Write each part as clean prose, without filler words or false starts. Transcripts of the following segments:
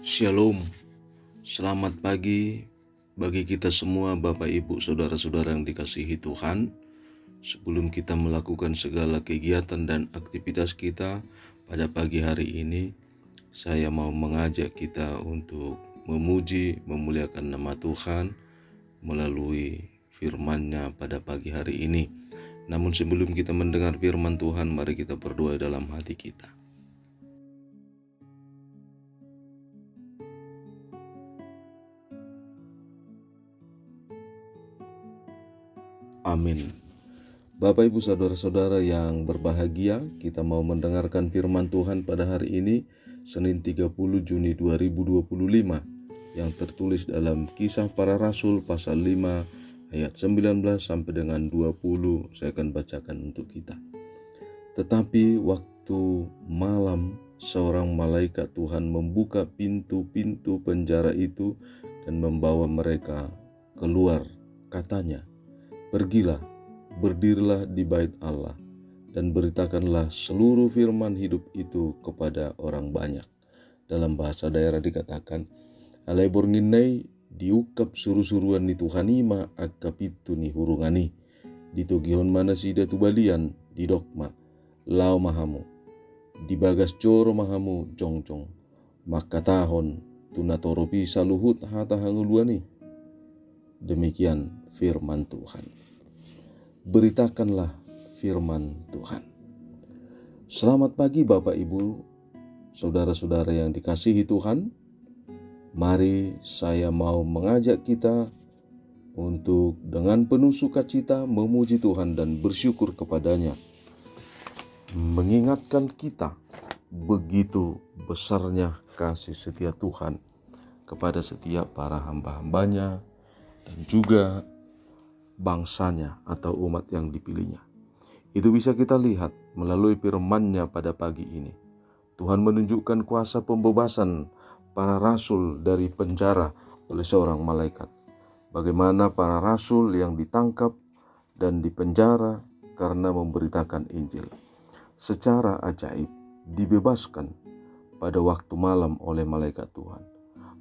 Shalom, selamat pagi bagi kita semua Bapak Ibu Saudara-saudara yang dikasihi Tuhan. Sebelum kita melakukan segala kegiatan dan aktivitas kita pada pagi hari ini, saya mau mengajak kita untuk memuji, memuliakan nama Tuhan melalui firman-Nya pada pagi hari ini. Namun sebelum kita mendengar firman Tuhan, mari kita berdoa dalam hati kita. Amin. Bapak Ibu Saudara-saudara yang berbahagia, kita mau mendengarkan firman Tuhan pada hari ini, Senin 30 Juni 2025, yang tertulis dalam Kisah Para Rasul pasal 5 ayat 19 sampai dengan 20. Saya akan bacakan untuk kita. Tetapi waktu malam, seorang malaikat Tuhan membuka pintu-pintu penjara itu dan membawa mereka keluar. Katanya, "Pergilah, berdirilah di bait Allah, dan beritakanlah seluruh firman hidup itu kepada orang banyak." Dalam bahasa daerah dikatakan, "Alai bornginai diukap suruh-suruan ni Tuhanima akapitu ni hurungani, ditogihon mana sida tubalian di dokma, lao mahamu, di bagas coro mahamu jongjong, makatahon tunatoropi saluhut hata hanguluani." Demikian firman Tuhan. Beritakanlah firman Tuhan. Selamat pagi Bapak Ibu, saudara-saudara yang dikasihi Tuhan. Mari saya mau mengajak kita untuk dengan penuh sukacita memuji Tuhan dan bersyukur kepadanya. Mengingatkan kita begitu besarnya kasih setia Tuhan kepada setiap para hamba-hambanya dan juga bangsanya atau umat yang dipilihnya. Itu bisa kita lihat melalui firman-Nya pada pagi ini. Tuhan menunjukkan kuasa pembebasan para rasul dari penjara oleh seorang malaikat. Bagaimana para rasul yang ditangkap dan dipenjara karena memberitakan Injil, secara ajaib dibebaskan pada waktu malam oleh malaikat Tuhan.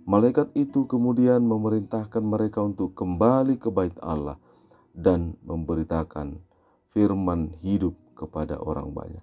Malaikat itu kemudian memerintahkan mereka untuk kembali ke bait Allah dan memberitakan firman hidup kepada orang banyak.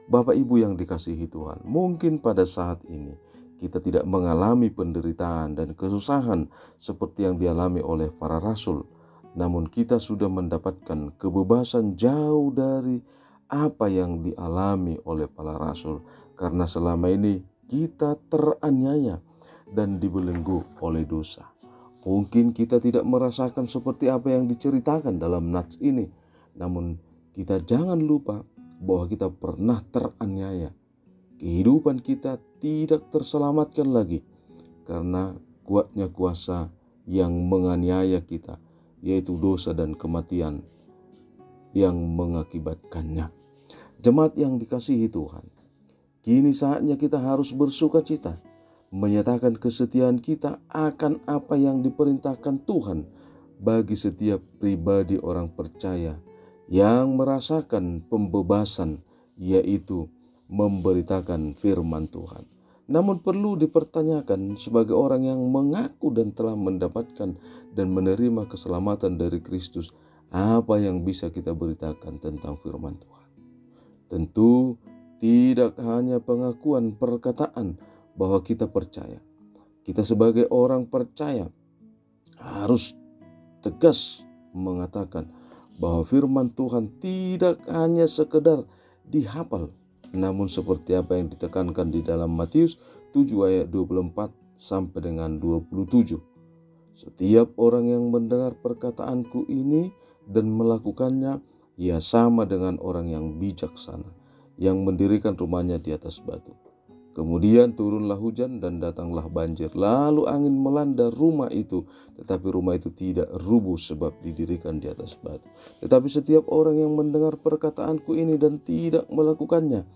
Bapak Ibu yang dikasihi Tuhan, mungkin pada saat ini kita tidak mengalami penderitaan dan kesusahan seperti yang dialami oleh para rasul, namun kita sudah mendapatkan kebebasan jauh dari apa yang dialami oleh para rasul, karena selama ini kita teraniaya dan dibelenggu oleh dosa. Mungkin kita tidak merasakan seperti apa yang diceritakan dalam nats ini, namun kita jangan lupa bahwa kita pernah teraniaya. Kehidupan kita tidak terselamatkan lagi karena kuatnya kuasa yang menganiaya kita, yaitu dosa dan kematian yang mengakibatkannya. Jemaat yang dikasihi Tuhan, kini saatnya kita harus bersukacita, menyatakan kesetiaan kita akan apa yang diperintahkan Tuhan bagi setiap pribadi orang percaya yang merasakan pembebasan, yaitu memberitakan firman Tuhan. Namun perlu dipertanyakan, sebagai orang yang mengaku dan telah mendapatkan dan menerima keselamatan dari Kristus, apa yang bisa kita beritakan tentang firman Tuhan? Tentu tidak hanya pengakuan perkataan bahwa kita percaya. Kita sebagai orang percaya harus tegas mengatakan bahwa firman Tuhan tidak hanya sekedar dihafal, namun seperti apa yang ditekankan di dalam Matius 7 ayat 24 sampai dengan 27. Setiap orang yang mendengar perkataanku ini dan melakukannya, ia sama dengan orang yang bijaksana, yang mendirikan rumahnya di atas batu. Kemudian turunlah hujan dan datanglah banjir, lalu angin melanda rumah itu, tetapi rumah itu tidak rubuh sebab didirikan di atas batu. Tetapi setiap orang yang mendengar perkataanku ini dan tidak melakukannya,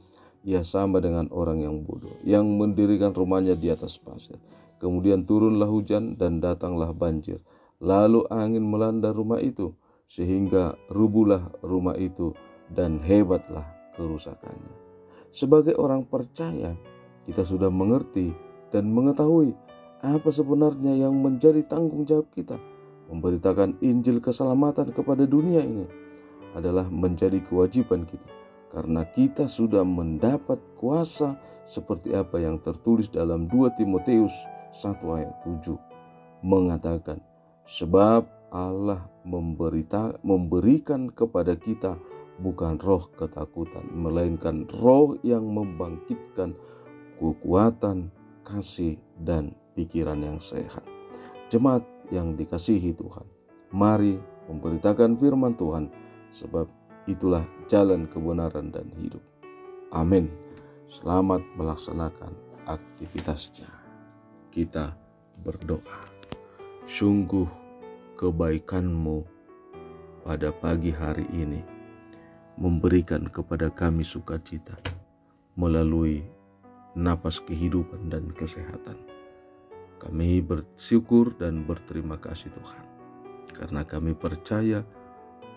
ia sama dengan orang yang bodoh, yang mendirikan rumahnya di atas pasir. Kemudian turunlah hujan dan datanglah banjir, lalu angin melanda rumah itu, sehingga rubuhlah rumah itu dan hebatlah kerusakannya. Sebagai orang percaya, kita sudah mengerti dan mengetahui apa sebenarnya yang menjadi tanggung jawab kita? Memberitakan Injil keselamatan kepada dunia ini adalah menjadi kewajiban kita, karena kita sudah mendapat kuasa seperti apa yang tertulis dalam 2 Timotius 1 ayat 7 mengatakan, sebab Allah memberikan kepada kita bukan roh ketakutan, melainkan roh yang membangkitkan kekuatan, kasih, dan pikiran yang sehat. Jemaat yang dikasihi Tuhan, mari memberitakan firman Tuhan, sebab itulah jalan kebenaran dan hidup. Amin. Selamat melaksanakan aktivitasnya. Kita berdoa. Sungguh kebaikan-Mu pada pagi hari ini memberikan kepada kami sukacita melalui napas kehidupan dan kesehatan. Kami bersyukur dan berterima kasih Tuhan, karena kami percaya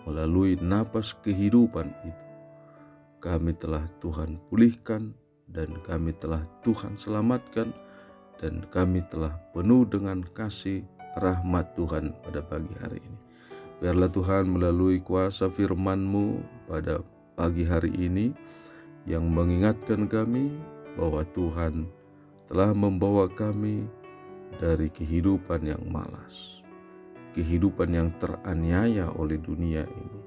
melalui napas kehidupan itu kami telah Tuhan pulihkan, dan kami telah Tuhan selamatkan, dan kami telah penuh dengan kasih rahmat Tuhan pada pagi hari ini. Biarlah Tuhan melalui kuasa firman-Mu pada pagi hari ini yang mengingatkan kami bahwa Tuhan telah membawa kami dari kehidupan yang malas, kehidupan yang teraniaya oleh dunia ini,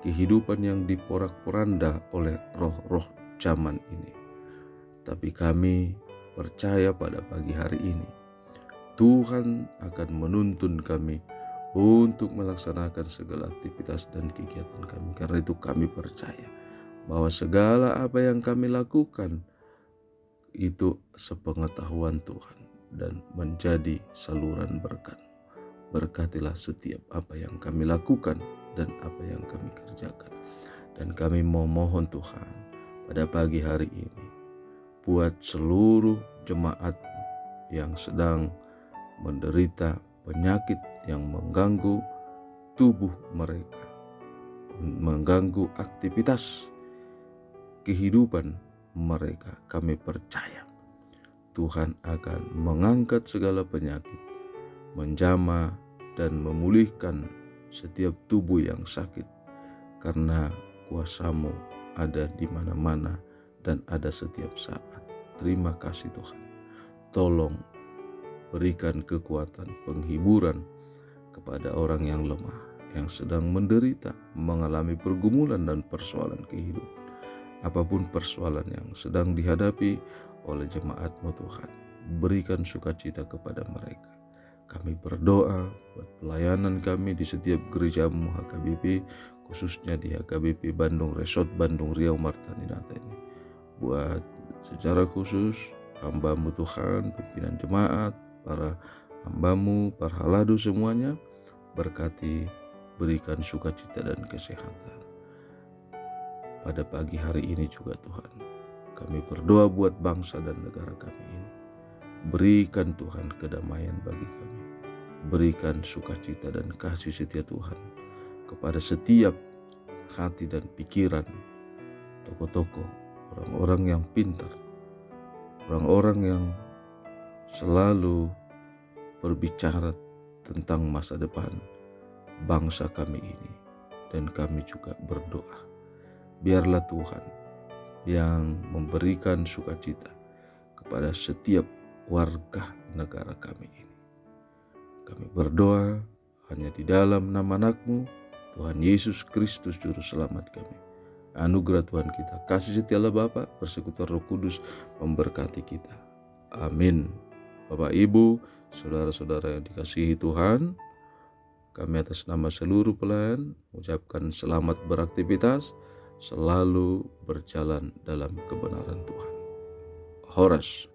kehidupan yang diporak-poranda oleh roh-roh zaman ini. Tapi kami percaya pada pagi hari ini Tuhan akan menuntun kami untuk melaksanakan segala aktivitas dan kegiatan kami. Karena itu kami percaya bahwa segala apa yang kami lakukan itu sepengetahuan Tuhan dan menjadi saluran berkat. Berkatilah setiap apa yang kami lakukan dan apa yang kami kerjakan. Dan kami memohon Tuhan pada pagi hari ini, buat seluruh jemaat yang sedang menderita penyakit yang mengganggu tubuh mereka, mengganggu aktivitas kehidupan mereka, kami percaya Tuhan akan mengangkat segala penyakit, menjamah dan memulihkan setiap tubuh yang sakit, karena kuasa-Mu ada di mana-mana dan ada setiap saat. Terima kasih Tuhan. Tolong berikan kekuatan penghiburan kepada orang yang lemah, yang sedang menderita, mengalami pergumulan dan persoalan kehidupan. Apapun persoalan yang sedang dihadapi oleh jemaat-Mu Tuhan, berikan sukacita kepada mereka. Kami berdoa buat pelayanan kami di setiap gereja-Mu HKBP, khususnya di HKBP Bandung Resort, Bandung Riau Martaninata ini. Buat secara khusus hamba-Mu Tuhan, pimpinan jemaat, para hamba-Mu, para haladu semuanya, berkati, berikan sukacita dan kesehatan. Pada pagi hari ini juga Tuhan, kami berdoa buat bangsa dan negara kami ini. Berikan Tuhan kedamaian bagi kami. Berikan sukacita dan kasih setia Tuhan kepada setiap hati dan pikiran tokoh-tokoh, orang-orang yang pintar, orang-orang yang selalu berbicara tentang masa depan bangsa kami ini. Dan kami juga berdoa, biarlah Tuhan yang memberikan sukacita kepada setiap warga negara kami ini. Kami berdoa hanya di dalam nama Anak-Mu, Tuhan Yesus Kristus Juru Selamat kami. Anugerah Tuhan kita, kasih setia Allah Bapa, persekutuan Roh Kudus memberkati kita. Amin. Bapak, Ibu, saudara-saudara yang dikasihi Tuhan, kami atas nama seluruh pelayan mengucapkan selamat beraktivitas, selalu berjalan dalam kebenaran Tuhan. Horas.